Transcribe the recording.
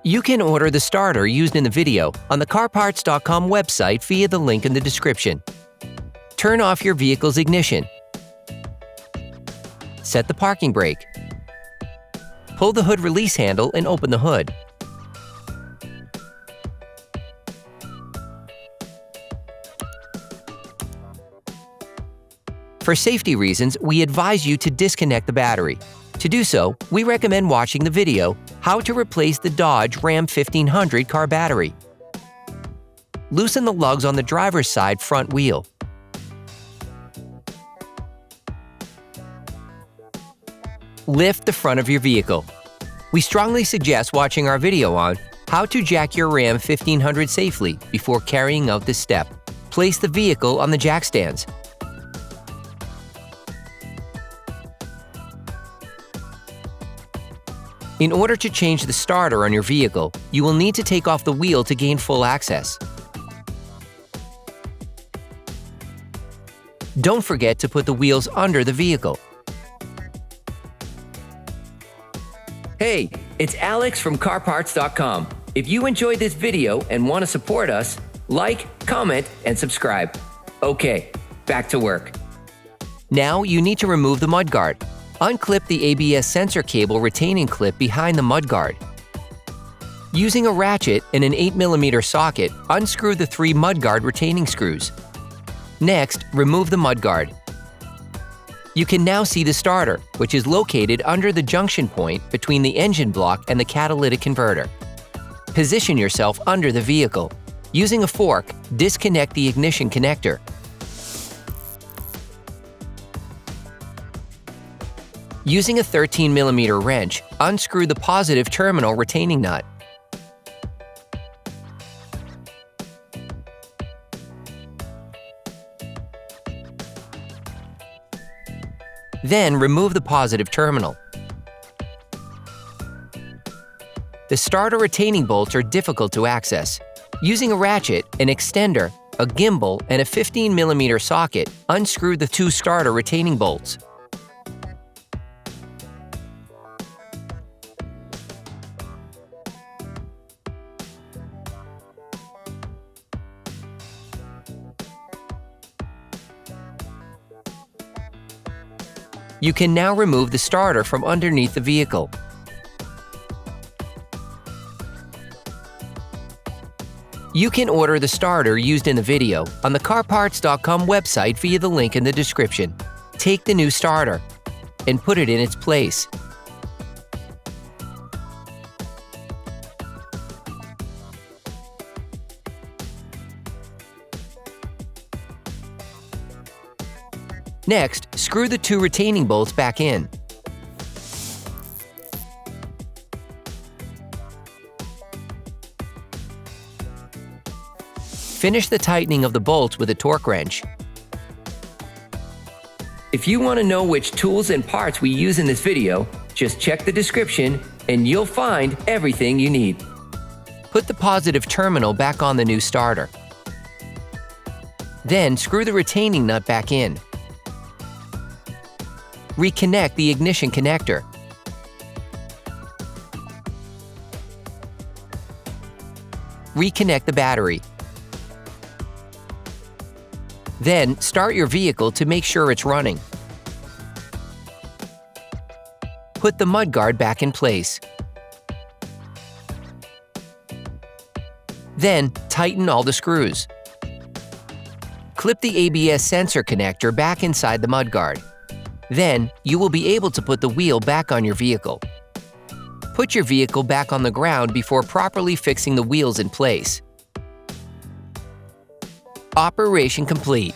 You can order the starter used in the video on the CarParts.com website via the link in the description. Turn off your vehicle's ignition. Set the parking brake. Pull the hood release handle and open the hood. For safety reasons, we advise you to disconnect the battery. To do so, we recommend watching the video, How to Replace the Dodge Ram 1500 Car Battery. Loosen the lugs on the driver's side front wheel. Lift the front of your vehicle. We strongly suggest watching our video on How to Jack Your Ram 1500 Safely before carrying out this step. Place the vehicle on the jack stands. In order to change the starter on your vehicle, you will need to take off the wheel to gain full access. Don't forget to put the wheels under the vehicle. Hey, it's Alex from CarParts.com. If you enjoyed this video and want to support us, like, comment, and subscribe. Okay, back to work. Now you need to remove the mudguard. Unclip the ABS sensor cable retaining clip behind the mudguard. Using a ratchet and an 8mm socket, unscrew the 3 mudguard retaining screws. Next, remove the mudguard. You can now see the starter, which is located under the junction point between the engine block and the catalytic converter. Position yourself under the vehicle. Using a fork, disconnect the ignition connector. Using a 13mm wrench, unscrew the positive terminal retaining nut. Then remove the positive terminal. The starter retaining bolts are difficult to access. Using a ratchet, an extender, a gimbal, and a 15mm socket, unscrew the 2 starter retaining bolts. You can now remove the starter from underneath the vehicle. You can order the starter used in the video on the CarParts.com website via the link in the description. Take the new starter and put it in its place. Next, screw the 2 retaining bolts back in. Finish the tightening of the bolts with a torque wrench. If you want to know which tools and parts we use in this video, just check the description and you'll find everything you need. Put the positive terminal back on the new starter. Then screw the retaining nut back in. Reconnect the ignition connector. Reconnect the battery. Then start your vehicle to make sure it's running. Put the mudguard back in place. Then tighten all the screws. Clip the ABS sensor connector back inside the mudguard. Then, you will be able to put the wheel back on your vehicle. Put your vehicle back on the ground before properly fixing the wheels in place. Operation complete.